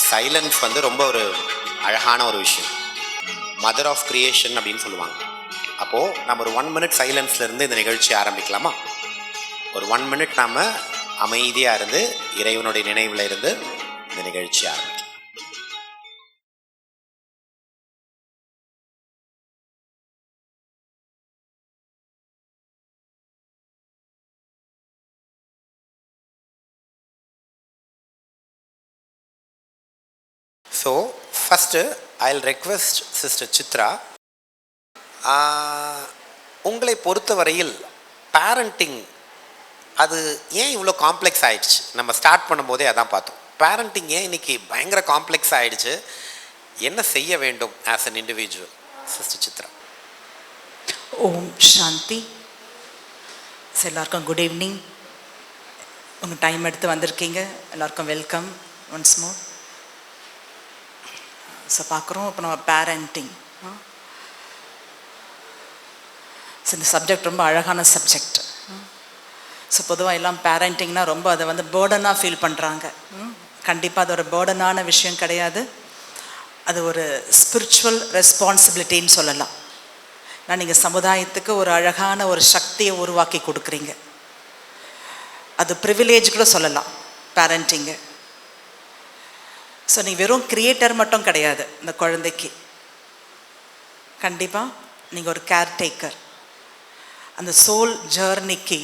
Silence வந்து ரொம்ப ஒரு அழகான ஒரு விஷயம். மதர் ஆஃப் கிரியேஷன் அப்படின்னு சொல்லுவாங்க. அப்போது நம்ம ஒரு 1 minute சைலன்ஸ்லேருந்து இந்த நிகழ்ச்சி ஆரம்பிக்கலாமா? ஒரு 1 minute நாம் அமைதியாக இருந்து இறைவனுடைய நினைவில் இருந்து இந்த நிகழ்ச்சி ஆரம்பிக்கலாம். ஸோ ஃபஸ்ட்டு ஐல் ரெக்வெஸ்ட் சிஸ்டர் சித்ரா, உங்களை பொறுத்தவரையில் பேரண்டிங் அது ஏன் இவ்வளோ காம்ப்ளெக்ஸ் ஆகிடுச்சு? நம்ம ஸ்டார்ட் பண்ணும்போதே அதான் பார்த்தோம். பேரண்டிங் ஏன் இன்றைக்கி பயங்கர காம்ப்ளெக்ஸ் ஆகிடுச்சு? என்ன செய்ய வேண்டும் as an individual? Sister Chitra. Om Shanti. எல்லாருக்கும் குட் ஈவினிங். உங்கள் டைம் எடுத்து வந்திருக்கீங்க, எல்லாருக்கும் வெல்கம் ஒன்ஸ் மோர். ஸோ பார்க்குறோம் இப்போ நம்ம பேரண்டிங். ஸோ இந்த சப்ஜெக்ட் ரொம்ப அழகான சப்ஜெக்ட். ஸோ பொதுவாக எல்லாம் பேரண்டிங்னா ரொம்ப அதை வந்து பேர்டனாக ஃபீல் பண்ணுறாங்க. கண்டிப்பாக அது ஒரு பேர்டனான விஷயம் கிடையாது. அது ஒரு ஸ்பிரிச்சுவல் ரெஸ்பான்சிபிலிட்டின்னு சொல்லலாம். நான் நீங்கள் சமுதாயத்துக்கு ஒரு அழகான ஒரு சக்தியை உருவாக்கி கொடுக்குறீங்க. அது ப்ரிவிலேஜ் கூட சொல்லலாம் பேரண்டிங்கு. ஸோ நீங்கள் வெறும் கிரியேட்டர் மட்டும் கிடையாது இந்த குழந்தைக்கு. கண்டிப்பாக நீங்கள் ஒரு கேர்டேக்கர். அந்த சோல் ஜேர்னிக்கு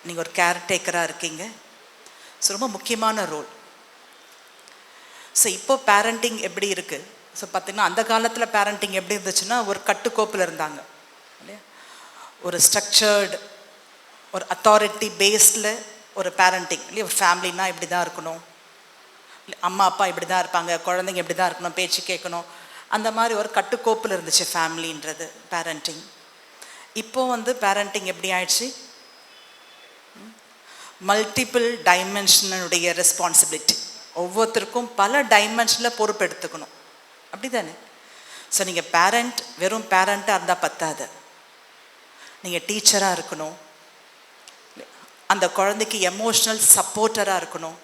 நீங்கள் ஒரு கேர்டேக்கராக இருக்கீங்க. ஸோ ரொம்ப முக்கியமான ரோல். ஸோ இப்போ பேரண்டிங் எப்படி இருக்குது? ஸோ பார்த்திங்கன்னா அந்த காலத்தில் பேரண்டிங் எப்படி இருந்துச்சுன்னா ஒரு கட்டுக்கோப்பில் இருந்தாங்க இல்லையா? ஒரு ஸ்ட்ரக்சர்டு ஒரு அத்தாரிட்டி பேஸ்டில் ஒரு பேரண்டிங் இல்லையா? ஒரு ஃபேமிலினா இப்படி தான் இருக்கணும், அம்மா அப்பா இப்படி தான் இருப்பாங்க, குழந்தைங்க இப்படி தான் இருக்கணும், பேச்சு கேட்கணும், அந்த மாதிரி ஒரு கட்டுக்கோப்பில் இருந்துச்சு ஃபேமிலின்றது பேரண்டிங். இப்போது வந்து பேரண்டிங் எப்படி ஆயிடுச்சு? மல்டிபிள் டைமென்ஷனுடைய ரெஸ்பான்சிபிலிட்டி. ஒவ்வொருத்தருக்கும் பல டைமென்ஷனில் பொறுப்பு எடுத்துக்கணும், அப்படி தானே? ஸோ நீங்கள் பேரண்ட் வெறும் பேரண்ட்டாக இருந்தால் பத்தாது. நீங்கள் டீச்சராக இருக்கணும், அந்த குழந்தைக்கு எமோஷ்னல் சப்போர்ட்டராக இருக்கணும்,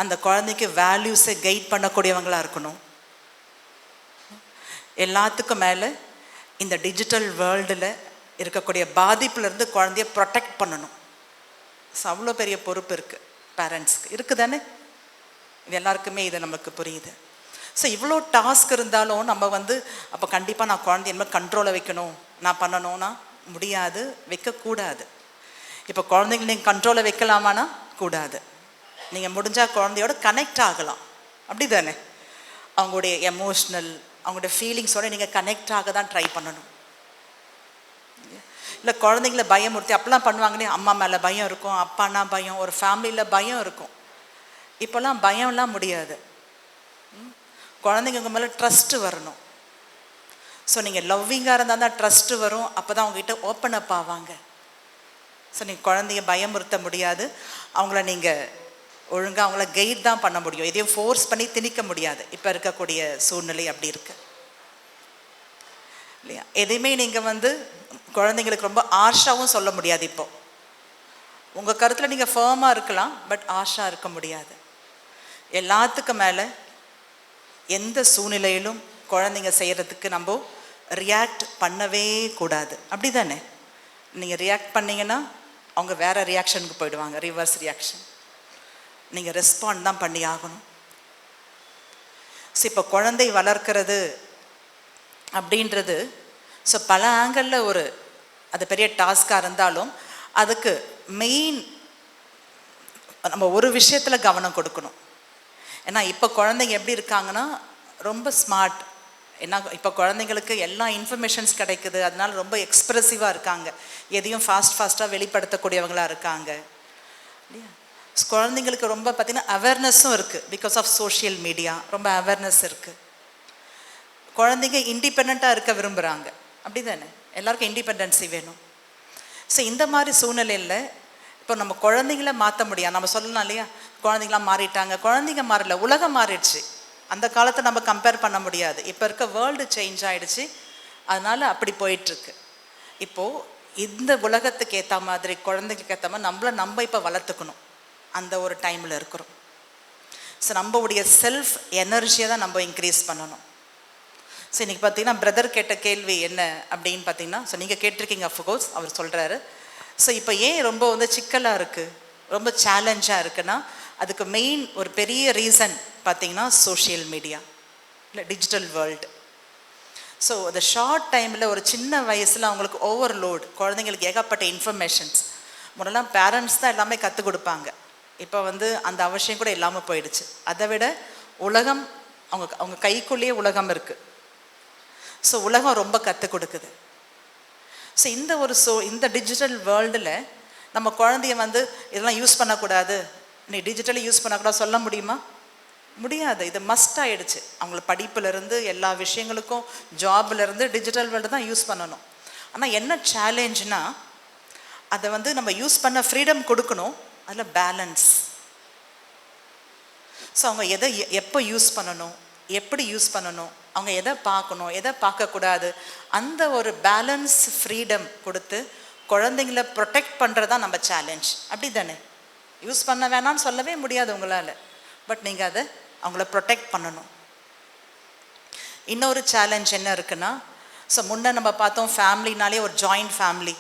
அந்த குழந்தைக்கு வேல்யூஸை கைட் பண்ணக்கூடியவங்களாக இருக்கணும். எல்லாத்துக்கும் மேலே இந்த டிஜிட்டல் வேர்ல்டில் இருக்கக்கூடிய பாதிப்புலேருந்து குழந்தைய ப்ரொடெக்ட் பண்ணணும். ஸோ அவ்வளோ பெரிய பொறுப்பு இருக்குது பேரண்ட்ஸ்க்கு, இருக்குது தானே? இது எல்லாருக்குமே இது நமக்கு புரியுது. ஸோ இவ்வளோ டாஸ்க் இருந்தாலும் நம்ம வந்து அப்போ கண்டிப்பாக நான் குழந்தைய என்ன கண்ட்ரோலை வைக்கணும், நான் பண்ணணும்னா முடியாது, வைக்கக்கூடாது. இப்போ குழந்தைங்க நீங்கள் கண்ட்ரோலை வைக்கலாமானா கூடாது. நீங்கள் முடிஞ்சால் குழந்தையோட கனெக்ட் ஆகலாம், அப்படி தானே? அவங்களுடைய எமோஷ்னல் அவங்களுடைய ஃபீலிங்ஸோடு நீங்கள் கனெக்ட் ஆக தான் ட்ரை பண்ணணும். இல்லை குழந்தைங்கள பயமுறுத்தி அப்போல்லாம் பண்ணுவாங்கன்னே, அம்மா மேலே பயம் இருக்கும், அப்பானா பயம், ஒரு ஃபேமிலியில் பயம் இருக்கும். இப்போல்லாம் பயம்லாம் முடியாது. குழந்தைங்க உங்கள் மேலே ட்ரஸ்ட்டு வரணும். ஸோ நீங்கள் லவ்விங்காக இருந்தால் தான் ட்ரஸ்ட்டு வரும், அப்போ தான் அவங்ககிட்ட ஓப்பன் அப் ஆவாங்க. ஸோ நீங்கள் குழந்தைய பயமுறுத்த முடியாது, அவங்கள நீங்கள் ஒழுங்காக அவங்கள கைட் தான் பண்ண முடியும், எதையும் ஃபோர்ஸ் பண்ணி திணிக்க முடியாது. இப்போ இருக்கக்கூடிய சூழ்நிலை அப்படி இருக்கு இல்லையா? எதையுமே நீங்கள் வந்து குழந்தைங்களுக்கு ரொம்ப ஆஷாவும் சொல்ல முடியாது. இப்போ உங்கள் கருத்தில் நீங்கள் ஃபேர்மாக இருக்கலாம், பட் ஆஷா இருக்க முடியாது. எல்லாத்துக்கும் மேலே எந்த சூழ்நிலையிலும் குழந்தைங்க செய்கிறதுக்கு நம்ம ரியாக்ட் பண்ணவே கூடாது, அப்படி தானே? நீங்கள் ரியாக்ட் பண்ணிங்கன்னா அவங்க வேறு ரியாக்ஷனுக்கு போயிடுவாங்க, ரிவர்ஸ் ரியாக்ஷன். நீங்கள் ரெஸ்பாண்ட் தான் பண்ணி ஆகணும். ஸோ இப்போ குழந்தை வளர்க்கிறது அப்படின்றது ஸோ பல ஆங்கிளில் ஒரு அது பெரிய டாஸ்காக இருந்தாலும் அதுக்கு மெயின் நம்ம ஒரு விஷயத்தில் கவனம் கொடுக்கணும். ஏன்னா இப்போ குழந்தைங்க எப்படி இருக்காங்கன்னா ரொம்ப ஸ்மார்ட். ஏன்னா இப்போ குழந்தைங்களுக்கு எல்லா இன்ஃபர்மேஷன்ஸ் கிடைக்குது, அதனால ரொம்ப எக்ஸ்ப்ரெசிவாக இருக்காங்க, எதையும் ஃபாஸ்ட்டாக வெளிப்படுத்தக்கூடியவங்களாக இருக்காங்க இல்லையா? குழந்தைங்களுக்கு ரொம்ப பார்த்திங்கன்னா அவேர்னஸும் இருக்குது. பிகாஸ் ஆஃப் சோஷியல் மீடியா ரொம்ப அவேர்னஸ் இருக்குது. குழந்தைங்க இண்டிபெண்ட்டாக இருக்க விரும்புகிறாங்க, அப்படி தானே? எல்லாருக்கும் இண்டிபெண்டன்சி வேணும். ஸோ இந்த மாதிரி சூழ்நிலையில் இப்போ நம்ம குழந்தைங்கள மாற்ற முடியாது. நம்ம சொல்லலாம் இல்லையா, குழந்தைங்களாம் மாறிட்டாங்க. குழந்தைங்க மாறல, உலகம் மாறிடுச்சு. அந்த காலத்தை நம்ம கம்பேர் பண்ண முடியாது. இப்போ இருக்க வேர்ல்டு சேஞ்ச் ஆகிடுச்சு, அதனால் அப்படி போயிட்டுருக்கு. இப்போது இந்த உலகத்துக்கு ஏற்ற மாதிரி குழந்தைங்களுக்கு ஏற்ற மாதிரி நம்ம இப்போ வளர்த்துக்கணும். அந்த ஒரு டைமில் இருக்கிறோம். ஸோ நம்மளுடைய செல்ஃப் எனர்ஜியை தான் நம்ம இன்க்ரீஸ் பண்ணணும். ஸோ இன்றைக்கி பார்த்தீங்கன்னா பிரதர் கேட்ட கேள்வி என்ன அப்படின்னு பார்த்தீங்கன்னா, ஸோ நீங்கள் கேட்டிருக்கீங்க அஃப்கோர்ஸ், அவர் சொல்கிறாரு. ஸோ இப்போ ஏன் ரொம்ப வந்து சிக்கலாக இருக்குது, ரொம்ப சேலஞ்சாக இருக்குன்னா, அதுக்கு மெயின் ஒரு பெரிய ரீசன் பார்த்தீங்கன்னா சோஷியல் மீடியா இல்லை டிஜிட்டல் வேர்ல்டு. ஸோ அந்த ஷார்ட் டைமில் ஒரு சின்ன வயசில் அவங்களுக்கு ஓவர்லோடு, குழந்தைங்களுக்கு ஏகப்பட்ட இன்ஃபர்மேஷன்ஸ். முன்னெல்லாம் பேரண்ட்ஸ் தான் எல்லாமே கற்றுக் கொடுப்பாங்க. இப்போ வந்து அந்த அவசியம் கூட இல்லாமல் போயிடுச்சு. அதை விட உலகம் அவங்க கைக்குள்ளேயே உலகம் இருக்குது. ஸோ உலகம் ரொம்ப கற்றுக் கொடுக்குது. ஸோ இந்த டிஜிட்டல் வேர்ல்டில் நம்ம குழந்தைய வந்து இதெல்லாம் யூஸ் பண்ணக்கூடாது, நீ டிஜிட்டலி யூஸ் பண்ணக்கூடாது சொல்ல முடியுமா? முடியாது. இது மஸ்ட் ஆகிடுச்சு. அவங்கள படிப்புலேருந்து எல்லா விஷயங்களுக்கும், ஜாப்லேருந்து டிஜிட்டல் வேர்ல்டு தான் யூஸ் பண்ணணும். ஆனால் என்ன சேலஞ்சுனா, அதை வந்து நம்ம யூஸ் பண்ண ஃப்ரீடம் கொடுக்கணும், அதில் பேலன்ஸ். ஸோ அவங்க எதை எப்போ யூஸ் பண்ணணும், எப்படி யூஸ் பண்ணணும், அவங்க எதை பார்க்கணும், எதை பார்க்கக்கூடாது, அந்த ஒரு பேலன்ஸ் ஃப்ரீடம் கொடுத்து குழந்தைங்கள ப்ரொடெக்ட் பண்ணுறது தான் நம்ம சேலஞ்ச். அப்படி தானே? யூஸ் பண்ண வேணான்னு சொல்லவே முடியாது உங்களால், பட் நீங்கள் அதை அவங்கள ப்ரொடெக்ட் பண்ணணும். இன்னொரு சேலஞ்ச் என்ன இருக்குன்னா, ஸோ முன்னே நம்ம பார்த்தோம் ஃபேமிலினாலே ஒரு ஜாயிண்ட் ஃபேமிலி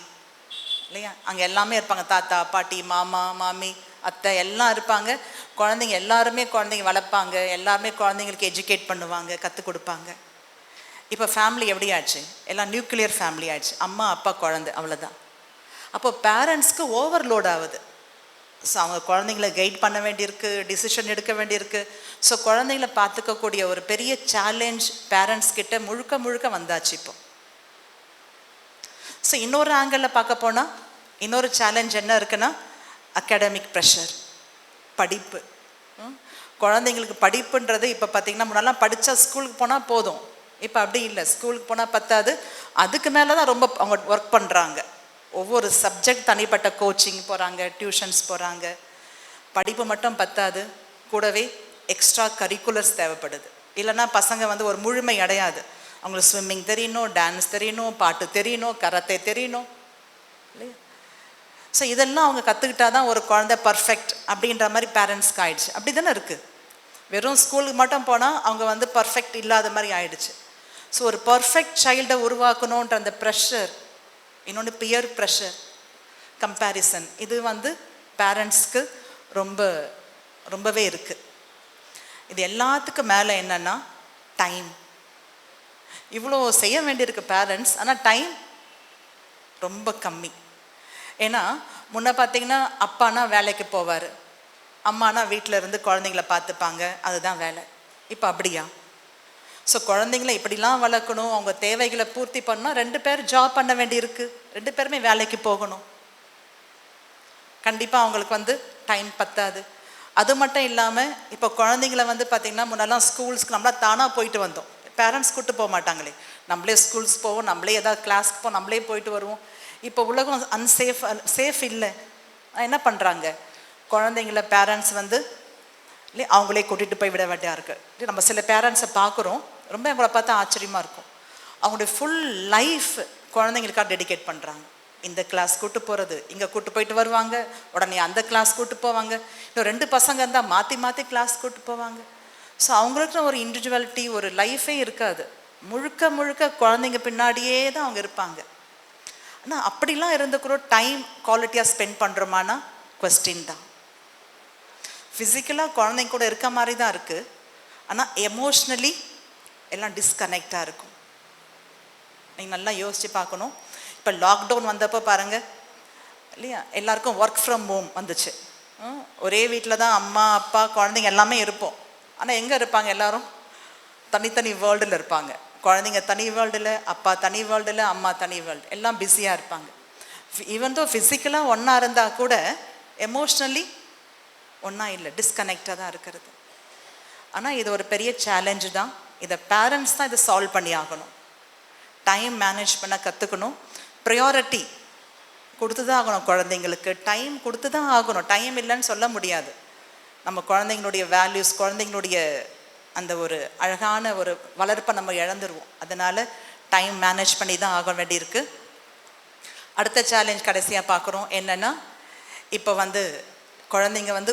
இல்லையா, அங்கே எல்லாமே இருப்பாங்க, தாத்தா பாட்டி மாமா மாமி அத்தை எல்லாம் இருப்பாங்க. குழந்தைங்க எல்லாருமே குழந்தைங்க வளர்ப்பாங்க, எல்லாருமே குழந்தைங்களுக்கு எஜுகேட் பண்ணுவாங்க, கற்றுக் கொடுப்பாங்க. இப்போ ஃபேமிலி எப்படி ஆச்சு? எல்லாம் நியூக்ளியர் ஃபேமிலி ஆயிடுச்சு, அம்மா அப்பா குழந்தை அவ்வளோதான். அப்போ பேரண்ட்ஸ்க்கு ஓவர்லோட் ஆகுது. ஸோ அவங்க குழந்தைங்கள கைட் பண்ண வேண்டியிருக்கு, டிசிஷன் எடுக்க வேண்டியிருக்கு. ஸோ குழந்தைங்கள பார்த்துக்கக்கூடிய ஒரு பெரிய சேலஞ்ச் பேரண்ட்ஸ் கிட்ட முழுக்க வந்தாச்சு இப்போ. ஸோ இன்னொரு ஆங்கிளில் பார்க்க போனால் இன்னொரு சேலஞ்ச் என்ன இருக்குன்னா, அகாடமிக் ப்ரெஷர், படிப்பு. குழந்தைங்களுக்கு படிப்புன்றது இப்போ பார்த்திங்கன்னா, முன்னெல்லாம் படித்தா ஸ்கூலுக்கு போனால் போதும், இப்போ அப்படி இல்லை. ஸ்கூலுக்கு போனால் பத்தாது, அதுக்கு மேலே தான் ரொம்ப அவங்க ஒர்க் பண்ணுறாங்க. ஒவ்வொரு சப்ஜெக்ட் தனிப்பட்ட கோச்சிங் போகிறாங்க, டியூஷன்ஸ் போகிறாங்க. படிப்பு மட்டும் பத்தாது, கூடவே எக்ஸ்ட்ரா கரிக்குலர்ஸ் தேவைப்படுது. இல்லைன்னா பசங்க வந்து ஒரு முழுமை அடையாது. அவங்களுக்கு ஸ்விம்மிங் தெரியணும், டான்ஸ் தெரியணும், பாட்டு தெரியணும், கராத்தே தெரியணும் இல்லையா? ஸோ இதெல்லாம் அவங்க கற்றுக்கிட்டா தான் ஒரு குழந்தை பர்ஃபெக்ட் அப்படின்ற மாதிரி பேரண்ட்ஸ்க்கு ஆயிடுச்சு. அப்படி தானே இருக்குது. வெறும் ஸ்கூலுக்கு மட்டும் போனால் அவங்க வந்து பர்ஃபெக்ட் இல்லாத மாதிரி ஆயிடுச்சு. ஸோ ஒரு பர்ஃபெக்ட் சைல்டை உருவாக்கணுன்ற அந்த ப்ரெஷர், இன்னொன்று பியர் ப்ரெஷர், கம்பேரிசன், இது வந்து பேரண்ட்ஸ்க்கு ரொம்பவே இருக்குது. இது எல்லாத்துக்கும் மேலே என்னென்னா டைம். இவ்வளோ செய்ய வேண்டியிருக்கு பேரண்ட்ஸ், ஆனால் டைம் ரொம்ப கம்மி. ஏன்னா முன்ன பார்த்திங்கன்னா அப்பானா வேலைக்கு போவார், அம்மானா வீட்டில் இருந்து குழந்தைங்கள பார்த்துப்பாங்க, அதுதான் வேலை. இப்போ அப்படியா? ஸோ குழந்தைங்கள இப்படிலாம் வளர்க்கணும், அவங்க தேவைகளை பூர்த்தி பண்ணால் 2 பேர் ஜாப் பண்ண வேண்டியிருக்கு, 2 பேருமே வேலைக்கு போகணும். கண்டிப்பாக அவங்களுக்கு வந்து டைம் பத்தாது. அது மட்டும் இல்லாமல் இப்போ குழந்தைங்கள வந்து பார்த்திங்கன்னா, முன்னெல்லாம் ஸ்கூல்ஸ்க்கு நம்மளாம் தானாக போயிட்டு வந்தோம், பேரண்ட்ஸ் கூப்பிட்டு போக மாட்டாங்களே, நம்மளே ஸ்கூல்ஸ் போவோம், நம்மளே ஏதாவது கிளாஸ்க்கு போவோம், நம்மளே போயிட்டு வருவோம். இப்போ உலகம் சேஃப் இல்லை. என்ன பண்ணுறாங்க, குழந்தைங்கள பேரண்ட்ஸ் வந்து இல்லை அவங்களே கூட்டிகிட்டு போய் விட வேண்டியா இருக்குது. நம்ம சில பேரண்ட்ஸை பார்க்குறோம், ரொம்ப அவங்கள பார்த்தா ஆச்சரியமாக இருக்கும். அவங்களுடைய ஃபுல் லைஃப் குழந்தைங்களுக்காக டெடிகேட் பண்ணுறாங்க. இந்த கிளாஸ் கூட்டு போகிறது, இங்கே கூட்டு போயிட்டு வருவாங்க, உடனே அந்த கிளாஸ் கூட்டு போவாங்க, இன்னும் 2 பசங்க இருந்தால் மாற்றி கிளாஸ் கூட்டு போவாங்க. ஸோ அவங்களுக்கு ஒரு இண்டிவிஜுவாலிட்டி, ஒரு லைஃபே இருக்காது. முழுக்க குழந்தைங்க பின்னாடியே தான் அவங்க இருப்பாங்க. ஆனால் அப்படிலாம் இருந்துக்கூட டைம் குவாலிட்டியாக ஸ்பெண்ட் பண்ணுறோமானா கொஸ்டின் தான். ஃபிசிக்கலாக குழந்தைங்க கூட இருக்க மாதிரி தான் இருக்குது, ஆனால் எமோஷ்னலி எல்லாம் டிஸ்கனெக்டாக இருக்கும். நீங்கள் நல்லா யோசித்து பார்க்கணும். இப்போ லாக்டவுன் வந்தப்போ பாருங்கள் இல்லையா, எல்லாருக்கும் ஒர்க் ஃப்ரம் ஹோம் வந்துச்சு. ஒரே வீட்டில் தான் அம்மா அப்பா குழந்தைங்க எல்லாமே இருப்போம். ஆனால் எங்கே இருப்பாங்க? எல்லோரும் தனித்தனி வேர்ல்டில் இருப்பாங்க. குழந்தைங்க தனி வேர்ல்டில், அப்பா தனி வேர்ல்டில், அம்மா தனி வேர்ல்டு, எல்லாம் பிஸியாக இருப்பாங்க. ஈவன் தோ ஃபிசிக்கலாக ஒன்றா இருந்தால் கூட எமோஷ்னலி ஒன்றா இல்லை, டிஸ்கனெக்டாக தான் இருக்கிறது. ஆனால் இது ஒரு பெரிய சேலஞ்சு தான். இதை பேரண்ட்ஸ் தான் இதை சால்வ் பண்ணி ஆகணும். டைம் மேனேஜ் பண்ண கற்றுக்கணும். ப்ரையாரிட்டி கொடுத்து தான் ஆகணும். குழந்தைங்களுக்கு டைம் கொடுத்து தான் ஆகணும். டைம் இல்லைன்னு சொல்ல முடியாது. நம்ம குழந்தைங்களுடைய வேல்யூஸ், குழந்தைங்களுடைய அந்த ஒரு அழகான ஒரு வளர்ப்பை நம்ம இழந்துருவோம். அதனால் டைம் மேனேஜ் பண்ணி தான் ஆக வேண்டியிருக்கு. அடுத்த சேலஞ்ச் கடைசியாக பார்க்குறோம் என்னென்னா, இப்போ வந்து குழந்தைங்க வந்து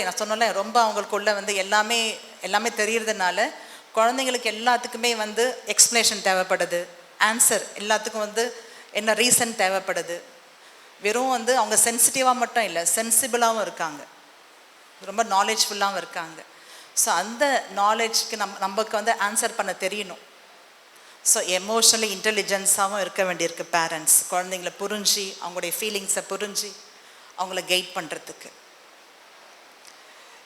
நான் சொன்னல ரொம்ப அவங்களுக்குள்ள வந்து எல்லாமே தெரியறதுனால குழந்தைங்களுக்கு எல்லாத்துக்குமே வந்து எக்ஸ்ப்ளனேஷன் தேவைப்படுது, ஆன்சர் எல்லாத்துக்கும் வந்து என்ன ரீசன் தேவைப்படுது. வெறும் வந்து அவங்க சென்சிட்டிவாக மட்டும் இல்லை, சென்சிபிளாகவும் இருக்காங்க, ரொம்ப நாலேஜ்ஃபுல்லாகவும் இருக்காங்க. ஸோ அந்த நாலேஜ்க்கு நமக்கு வந்து ஆன்சர் பண்ண தெரியணும். ஸோ எமோஷனலி இன்டெலிஜென்ஸாகவும் இருக்க வேண்டியிருக்கு பேரண்ட்ஸ், குழந்தைங்கள புரிஞ்சு அவங்களுடைய ஃபீலிங்ஸை புரிஞ்சு அவங்கள கைட் பண்ணுறதுக்கு.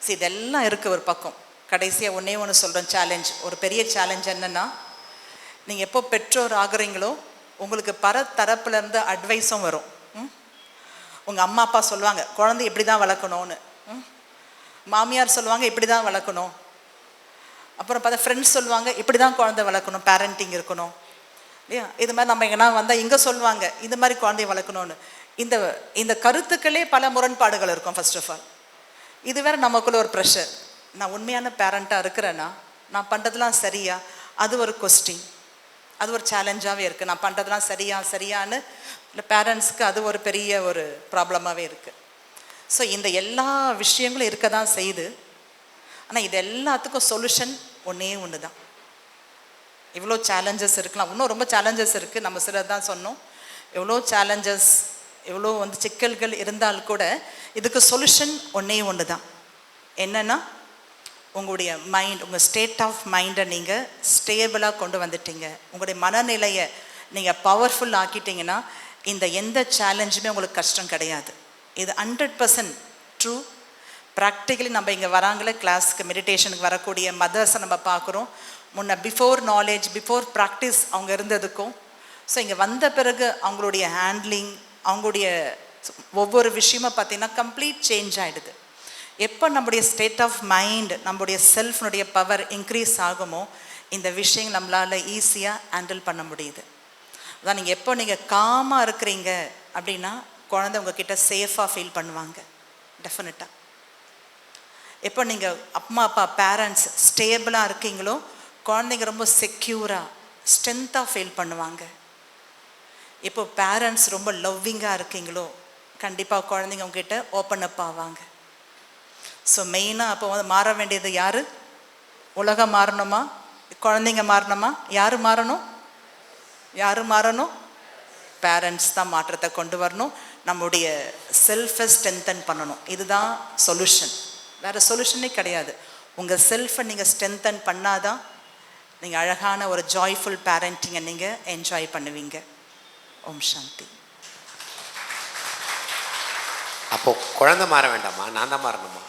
ஸோ இதெல்லாம் இருக்குது ஒரு பக்கம். கடைசியாக ஒன்று சொல்கிறேன், சேலஞ்ச். ஒரு பெரிய சேலஞ்ச் என்னென்னா, நீங்கள் எப்போ பெற்றோர் ஆகுறீங்களோ உங்களுக்கு தரப்புலேருந்து அட்வைஸும் வரும். உங்கள் அம்மா அப்பா சொல்லுவாங்க குழந்தை இப்படி தான் வளர்க்கணும்னு, மாமியார் சொல்லுவாங்க இப்படி தான் வளர்க்கணும், அப்புறம் பார்த்தா ஃப்ரெண்ட்ஸ் சொல்லுவாங்க இப்படி தான் குழந்தை வளர்க்கணும், பேரண்டிங் இருக்கணும் இல்லையா. இது மாதிரி நம்ம எங்கன்னா வந்தால் இங்கே சொல்லுவாங்க இந்த மாதிரி குழந்தைய வளர்க்கணும்னு. இந்த கருத்துக்களே பல முரண்பாடுகள் இருக்கும். ஃபர்ஸ்ட் ஆஃப் ஆல் இது வேறு நமக்குள்ள ஒரு ப்ரெஷர். நான் உண்மையான பேரண்ட்டாக இருக்கிறேன்னா நான் பண்ணுறதுலாம் சரியா, அது ஒரு கொஸ்டின், அது ஒரு சேலஞ்சாகவே இருக்குது. நான் பண்ணுறதுலாம் சரியான்னு இல்லை, பேரண்ட்ஸ்க்கு அது ஒரு பெரிய ஒரு ப்ராப்ளமாகவே இருக்குது. ஸோ இந்த எல்லா விஷயங்களும் இருக்க தான் செய்யுது. ஆனால் இது எல்லாத்துக்கும் சொல்யூஷன் ஒன்று தான். இவ்வளோ சேலஞ்சஸ் இருக்கலாம், இன்னும் ரொம்ப சேலஞ்சஸ் இருக்குது, நம்ம சிலர் தான் சொன்னோம். எவ்வளோ சேலஞ்சஸ், எவ்வளோ வந்து சிக்கல்கள் இருந்தால் கூட இதுக்கு சொல்யூஷன் ஒன்று தான். என்னென்னா உங்களுடைய மைண்ட், உங்கள் ஸ்டேட் ஆஃப் மைண்டை நீங்கள் ஸ்டேபிளாக கொண்டு வந்துட்டீங்க, உங்களுடைய மனநிலையை நீங்கள் பவர்ஃபுல் ஆக்கிட்டீங்கன்னா இந்த எந்த சேலஞ்சுமே உங்களுக்கு கஷ்டம் கிடையாது. இது 100% ட்ரூ. ப்ராக்டிக்கலி நம்ம இங்கே வராங்களே கிளாஸ்க்கு, மெடிடேஷனுக்கு வரக்கூடிய மதர்ஸை நம்ம பார்க்குறோம். முன்ன பிஃபோர் நாலேஜ், பிஃபோர் ப்ராக்டிஸ் அவங்க இருந்ததுக்கும் ஸோ இங்கே வந்த பிறகு அவங்களுடைய ஹேண்ட்லிங், அவங்களுடைய ஒவ்வொரு விஷயமும் பார்த்திங்கன்னா கம்ப்ளீட் சேஞ்ச் ஆகிடுது. எப்போ நம்முடைய ஸ்டேட் ஆஃப் மைண்ட், நம்முடைய செல்ஃப்னுடைய பவர் இன்க்ரீஸ் ஆகுமோ இந்த விஷயம் நம்மளால் ஈஸியாக ஹேண்டில் பண்ண முடியுது. அதான் நீங்கள் எப்போ நீங்கள் காமாக இருக்கிறீங்க அப்படின்னா குழந்தை உங்ககிட்ட சேஃபாக ஃபீல் பண்ணுவாங்க டெஃபினட்டாக. எப்போ நீங்கள் அம்மா அப்பா பேரண்ட்ஸ் ஸ்டேபிளாக இருக்கீங்களோ குழந்தைங்க ரொம்ப செக்யூராக ஸ்ட்ரென்த்தாக ஃபீல் பண்ணுவாங்க. இப்போ பேரண்ட்ஸ் ரொம்ப லவ்விங்காக இருக்கீங்களோ கண்டிப்பாக குழந்தைங்க உங்ககிட்ட ஓப்பன் அப் ஆவாங்க. ஸோ மெயினாக அப்போ வந்து மாற வேண்டியது யார்? உலகம் மாறணுமா, குழந்தைங்க மாறணுமா? யார் மாறணும்? பேரண்ட்ஸ் தான் மாற்றத்தை கொண்டு வரணும். நம்முடைய செல்ஃபை ஸ்ட்ரென்தன் பண்ணணும். இதுதான் சொல்யூஷன், வேறு சொல்யூஷனே கிடையாது. உங்கள் செல்ஃபை நீங்கள் ஸ்ட்ரென்தன் பண்ணாதான் நீங்கள் அழகான ஒரு ஜாய்ஃபுல் பேரண்டிங்கை நீங்கள் என்ஜாய் பண்ணுவீங்க. ஓம் சாந்தி. அப்போது குழந்தை மாற வேண்டாமா, நான் தான் மாறணுமா?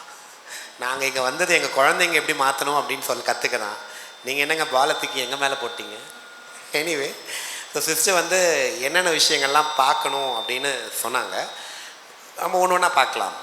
நாங்கள் இங்கே வந்தது எங்கள் குழந்தைங்க எப்படி மாற்றணும் அப்படின்னு சொல்லி கற்றுக்கலாம். நீங்கள் என்னங்க பாலத்துக்கு எங்கள் மேலே போட்டீங்க? எனிவே ஸோ சிஸ்டர் வந்து என்னென்ன விஷயங்கள்லாம் பார்க்கணும் அப்படின்னு சொன்னாங்க. நம்ம ஒன்று ஒன்றா பார்க்கலாம்.